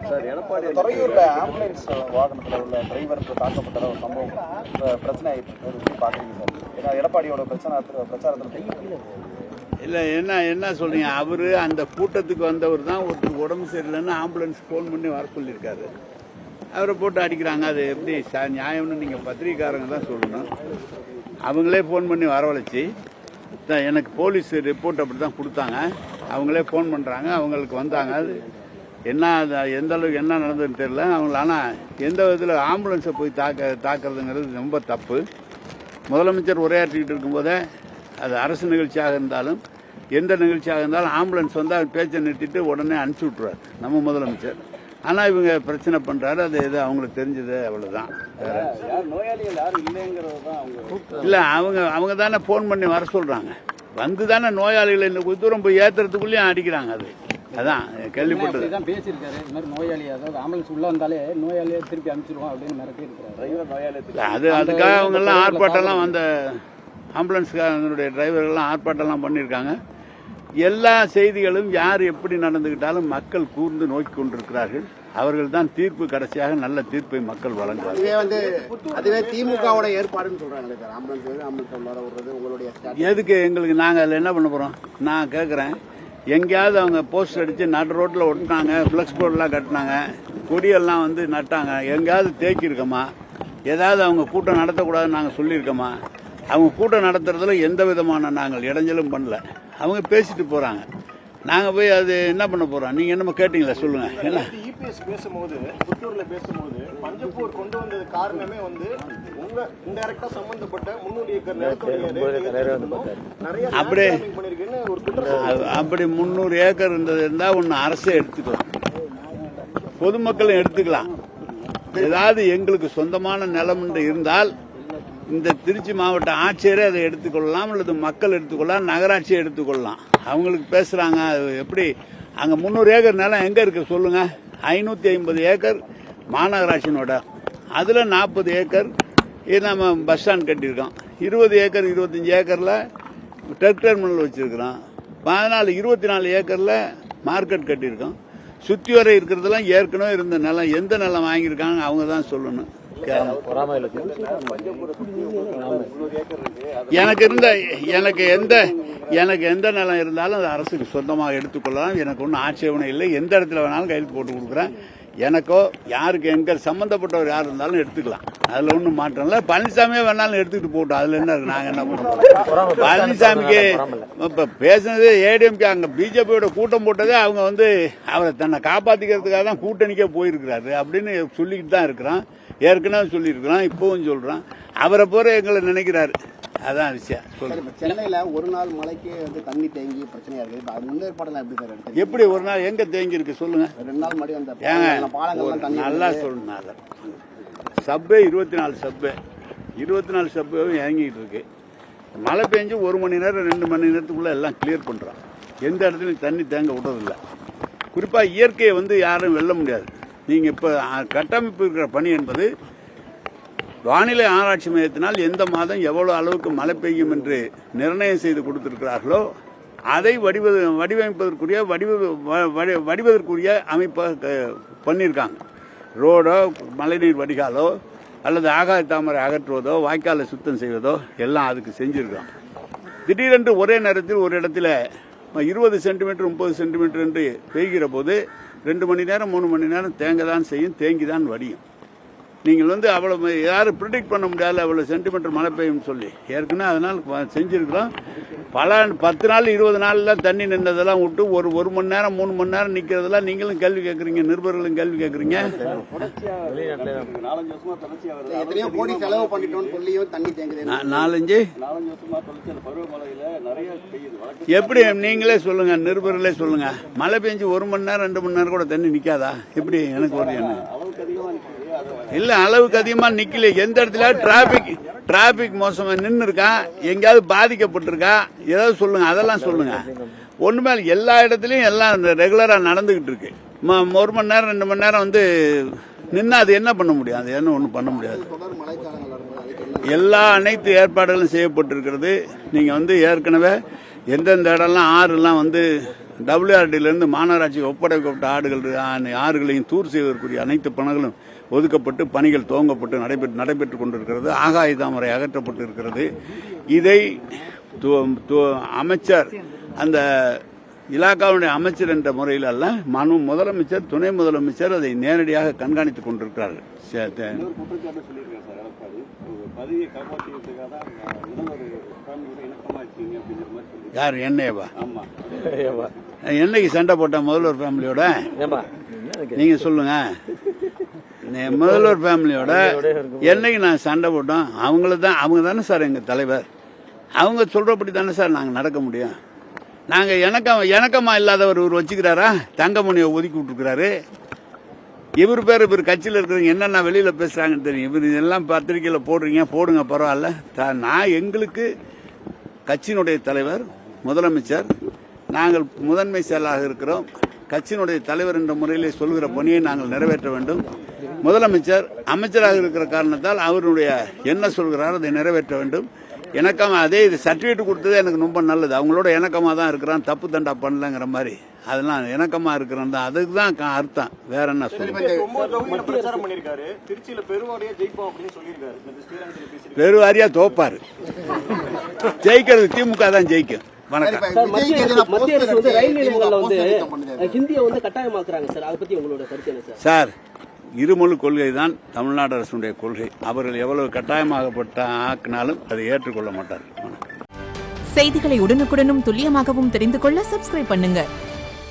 Sir Edappadi துறையூர்ல ambulance வாகனத்தில் உள்ள டிரைவருக்கு தாக்கப்பட்ட ஒரு சம்பவம் பிரச்சனை ஆயிட்டு எப்படி பாக்குறீங்க சார்? ஏன்னா எடப்பாடியோட பிரச்சாரத்தில் இல்லை என்ன சொல்றீங்க? அவரு அந்த கூட்டத்துக்கு வந்தவர் தான் ஒருத்தருக்கு உடம்பு சரியில்லைன்னு ஆம்புலன்ஸ் ஃபோன் பண்ணி வர சொல்லியிருக்காரு. அவரை போட்டு அடிக்கிறாங்க. அது எப்படி நியாயம்னு நீங்கள் பத்திரிகைக்காரங்க தான் சொல்லணும். அவங்களே ஃபோன் பண்ணி வரவழைச்சி எனக்கு போலீஸ் ரிப்போர்ட் அப்படி தான் கொடுத்தாங்க. அவங்களே ஃபோன் பண்ணுறாங்க, அவங்களுக்கு வந்தாங்க. அது என்ன எந்த அளவுக்கு என்ன நடந்ததுன்னு தெரியல அவங்கள. ஆனால் எந்த விதத்தில் ஆம்புலன்ஸை போய் தாக்குறதுங்கிறது ரொம்ப தப்பு. முதலமைச்சர் உரையாற்றிக்கிட்டு இருக்கும்போதே அது அரசு நிகழ்ச்சியாக இருந்தாலும் எந்த நிகழ்ச்சியாக இருந்தாலும் ஆம்புலன்ஸ் வந்தால் பேச்சை நிறுத்திட்டு உடனே அனுப்பிச்சி விட்ருவார் நம்ம முதலமைச்சர். ஆனால் இவங்க பிரச்சனை பண்ணுறாரு. அது எது அவங்களுக்கு தெரிஞ்சது அவ்வளோதான். இல்லை அவங்க தானே ஃபோன் பண்ணி வர சொல்கிறாங்க. வந்து தானே நோயாளிகளை இந்த தூரம் போய் ஏற்றுறதுக்குள்ளேயும் அடிக்கிறாங்க. அதான் கேள்விப்பட்டது. பேசியிருக்காரு இந்த மாதிரி நோயாளி, அதாவது ஆம்புலன்ஸ் உள்ள வந்தாலே நோயாளியை திருப்பி அனுப்பிச்சிருவோம் அப்படின்னு மிரட்டி இருக்கிறாரு. அதுக்காக அவங்கெல்லாம் ஆர்ப்பாட்டம்லாம் அந்த ஆம்புலன்ஸ்காரங்களுடைய டிரைவர்கள்லாம் ஆர்ப்பாட்டம்லாம் பண்ணியிருக்காங்க. எல்லா செய்திகளும் யார் எப்படி நடந்துகிட்டாலும் மக்கள் கூர்ந்து நோக்கி கொண்டிருக்கிறார்கள். அவர்கள் தான் தீர்ப்பு கடைசியாக நல்ல தீர்ப்பை மக்கள் வழங்குவார்கள். அதுவே திமுகவோட ஏற்பாடுன்னு சொல்றாங்க சார். ஆம்புலன்ஸ் உள்ளார விடுறது உங்களுடைய எதுக்கு எங்களுக்கு? நாங்கள் அதில் என்ன பண்ண போறோம்? நான் கேட்குறேன், எங்கேயாவது அவங்க போஸ்ட் அடிச்சு நடு ரோட்டில் ஒட்டினாங்க, ஃப்ளெக்ஸ் போர்டெலாம் கட்டினாங்க, கொடியெல்லாம் வந்து நட்டாங்க, எங்கேயாவது தேக்கியிருக்கோமா? ஏதாவது அவங்க கூட்டம் நடத்தக்கூடாதுன்னு நாங்கள் சொல்லியிருக்கோமா? அவங்க கூட்டம் நடத்துறதுல எந்த விதமான நாங்கள் இடைஞ்சலும் பண்ணல. அவங்க பேசிட்டு போறாங்க. நாங்க போய் அது என்ன பண்ண போறோம்? நீங்க என்னமோ கேட்டீங்களா, சொல்லுங்க. என்ன இபிஎஸ் பேசும்போது, புத்தூர்ல பேசும்போது பஞ்சப்பூர் கொண்டு வந்தது காரணமே வந்து உங்க இன்டைரக்டா சம்பந்தப்பட்ட 300 ஏக்கர் அப்படி 300 ஏக்கர் இருந்தா ஒன்னு அரசே எடுத்துக்கலாம், பொதுமக்களும் எடுத்துக்கலாம். ஏதாவது எங்களுக்கு சொந்தமான நிலம் என்று இருந்தால் இந்த திருச்சி மாவட்ட ஆட்சியரே அதை எடுத்துக்கொள்ளலாம், அல்லது மக்கள் எடுத்துக்கொள்ளலாம், நகராட்சியை எடுத்துக்கொள்ளலாம். அவங்களுக்கு பேசுறாங்க. எப்படி அங்க 300 ஏக்கர் நிலம் எங்க இருக்கு சொல்லுங்க? 550 ஏக்கர் மாநகராட்சியினோட, அதுல 40 ஏக்கர் நம்ம பஸ் ஸ்டாண்ட் கட்டியிருக்கோம். 20 ஏக்கர் 25 ஏக்கர்ல ட்ரக் டெர்மினல் வச்சிருக்கிறோம். 24 ஏக்கர்ல மார்க்கெட் கட்டியிருக்கோம். சுத்தி வரை இருக்கிறதெல்லாம் ஏற்கனவே இருந்த நிலம். எந்த நிலம் வாங்கியிருக்காங்க அவங்க தான் சொல்லணும். எனக்கு எந்த நிலம் இருந்தாலும் அது அரசுக்கு சொந்தமாக எடுத்துக்கொள்ளலாம். எனக்கு ஒன்றும் ஆட்சேபனை இல்லை. எந்த இடத்துல வேணாலும் கையெழுத்து போட்டு கொடுக்குறேன். எனக்கோ யாருக்கு எங்க சம்பந்தப்பட்டவர் யார் இருந்தாலும் எடுத்துக்கலாம். அதுல ஒன்றும் மாற்றம் இல்லை. பழனிசாமியே வேணாலும் எடுத்துக்கிட்டு போட்டோம். அதுல என்ன இருக்கு? நாங்க என்ன பண்ணுறோம்? பழனிசாமிக்கு இப்ப பேசுனது ஏடிஎம்கே, அங்க பிஜேபியோட கூட்டம் போட்டதே அவங்க வந்து அவரை தன்னை காப்பாத்திக்கிறதுக்காக தான் கூட்டணிக்கே போயிருக்கிறாரு அப்படின்னு சொல்லிக்கிட்டு தான் இருக்கிறான். ஏற்கனவே சொல்லியிருக்கிறான், இப்பவும் சொல்றான். அவரை போற எங்களை நினைக்கிறாரு. அதான் விஷயம். சென்னையில ஒரு நாள் மழைக்கு வந்து தண்ணி தேங்கி பிரச்சனையா இருக்கு. முன்னேற்பாடுலாம் எப்படி சார் எடுத்து? எப்படி ஒரு நாள் எங்க தேங்கி இருக்கு சொல்லுங்க? 2 நாள் மழை வந்த நல்லா சொல்லுங்க. சப்பே 24 சப்பே 24 சப்பேவும் இறங்கிட்டு இருக்கு. மழை பெஞ்சு 1 மணி நேரம் 2 மணி நேரத்துக்குள்ள எல்லாம் கிளியர் பண்றான். எந்த இடத்துலயும் தண்ணி தேங்க விடுறதில்லை. குறிப்பா இயற்கையை வந்து யாரும் வெல்ல முடியாது. நீங்க இப்ப கட்டமைப்பு இருக்கிற பணி என்பது வானிலை ஆராய்ச்சி மையத்தினால் எந்த மாதம் எவ்வளவு அளவுக்கு மழை பெய்யும் என்று நிர்ணயம் செய்து கொடுத்திருக்கிறார்களோ அதை வடிவதற்குரிய அமைப்பை பண்ணியிருக்காங்க. ரோடோ மழைநீர் வடிகாலோ அல்லது ஆகாய தாமரை அகற்றுவதோ வாய்க்காலை சுத்தம் செய்வதோ எல்லாம் அதுக்கு செஞ்சிருக்கோம். திடீரென்று ஒரே நேரத்தில் ஒரு இடத்துல 20 சென்டிமீட்டர் 30 சென்டிமீட்டர் என்று பெய்கிற போது 2 மணி நேரம் 3 மணி நேரம் தேங்க தான் செய்யும், தேங்கி தான் வடியும். நீங்கள் வந்து அவ்வளவு யாரும் ப்ரிடிக்ட் பண்ண முடியாது அவ்வளவு சென்டிமீட்டர் மழை பெய்யும் சொல்லி. ஏற்கனவே அதனால் செஞ்சிருக்கிறோம். 10 நாள் 20 நாள்ல தண்ணி நின்றதெல்லாம் விட்டு ஒரு மணி நேரம் 3 மணி நேரம் நிக்கிறதெல்லாம் நீங்களும் கேள்வி கேட்கறீங்க, நிருபர்களும் கேள்வி கேட்கறீங்க. எப்படி நீங்களே சொல்லுங்க, நிருபர்களே சொல்லுங்க. மழை பெஞ்சு 1 மணி நேரம் 2 மணி நேரம் கூட தண்ணி நிக்காதா? எப்படி எனக்கு ஒரு இல்ல, அளவுக்கு அதிகமா நிக்கல. எந்த இடத்துல டிராபிக் மோசமா நின்று இருக்கா, எங்கேயாவது பாதிக்கப்பட்டிருக்கா, ஏதாவது சொல்லுங்க. அதெல்லாம் சொல்லுங்க. ஒண்ணுமே எல்லா இடத்துலயும் எல்லாம் ரெகுலரா நடந்துகிட்டு இருக்கு. 1 மணி நேரம் 2 மணி நேரம் வந்து நின்னா அது என்ன பண்ண முடியும்? அது என்ன ஒண்ணும் பண்ண முடியாது. அனைத்து ஏற்பாடுகளும் செய்யப்பட்டிருக்கிறது. நீங்க வந்து ஏற்கனவே எந்தெந்த இடம்லாம் ஆறுலாம் வந்து WRD-லேருந்து மாநகராட்சிக்கு ஒப்படைக்கப்பட்ட ஆறுகளையும் தூர் செய்வதற்குரிய அனைத்து பணிகளும் ஒதுக்கப்பட்டு பணிகள் துவங்கப்பட்டு நடைபெற்றுக் கொண்டிருக்கிறது. ஆகாய தாமரை அகற்றப்பட்டு இருக்கிறது. இதை அமைச்சர் அந்த இலாக்காவுடைய அமைச்சர் என்ற முறையில் அல்ல, முதலமைச்சர் துணை முதலமைச்சர் அதை நேரடியாக கண்காணித்துக் கொண்டிருக்கிறார்கள். யார் என்னையவா? என்னைக்கு சண்டை போட்ட முதல்வர் ஃபேமிலியோட நீங்க சொல்லுங்க. முதல்வர் ஃபேமிலியோட என்னைக்கு நான் சண்டை போட்டோம்? அவங்க தானே சார் எங்க தலைவர். அவங்க சொல்றபடி தானே சார் நாங்க நடக்க முடியும். நாங்க இணக்கமா இல்லாதவர் இவர் வச்சுக்கிறாரா? தங்கமணியை ஒதுக்கி விட்டுருக்கிறாரு. இவர் கட்சியில் இருக்கிறவங்க என்னென்ன வெளியில பேசுறாங்கன்னு தெரியும். இவர் இதெல்லாம் பத்திரிகையில போடுங்க பரவாயில்ல. நான் எங்களுக்கு கட்சியினுடைய தலைவர் முதலமைச்சர், நாங்கள் முதன்மை செயலாளராக இருக்கிறோம். கட்சியினுடைய தலைவர் என்ற முறையிலே சொல்கிற பணியை நாங்கள் நிறைவேற்ற வேண்டும். முதலமைச்சர் அமைச்சராக இருக்கிற காரணத்தால் அவருடைய என்ன சொல்கிறாரோ அதை நிறைவேற்ற வேண்டும். இணக்கமா அதே இது சர்டிபிகேட் கொடுத்தது எனக்கு ரொம்ப நல்லது. அவங்களோட இணக்கமா தான் இருக்கிறான், தப்பு தண்டா பண்ணலங்கிற மாதிரி. அதெல்லாம் இணக்கமா இருக்கிறோம் தான், அதுக்கு தான் அர்த்தம். வேற என்ன பெருவாரியா தோப்பாரு. ஜெயிக்கிறது திமுக தான் ஜெயிக்கும். வணக்கம். மத்திய அரசு வந்து ரயில் நிலையங்கள்ல வந்து ஹிந்தியை வந்து கட்டாயமாக்குறாங்க சார். அதை பத்தி உங்களோட கருத்து என்ன சார்? இருமொழி கொள்கை தான் தமிழ்நாடு அரசுடைய கொள்கை. அவர்கள் எவ்வளவு கட்டாயமாகப்பட்ட ஆக்கினாலும் அதை ஏற்றுக்கொள்ள மாட்டார்கள். செய்திகளை உடனுக்குடனும் துல்லியமாகவும் தெரிந்து கொள்ள சப்ஸ்கிரைப் பண்ணுங்க.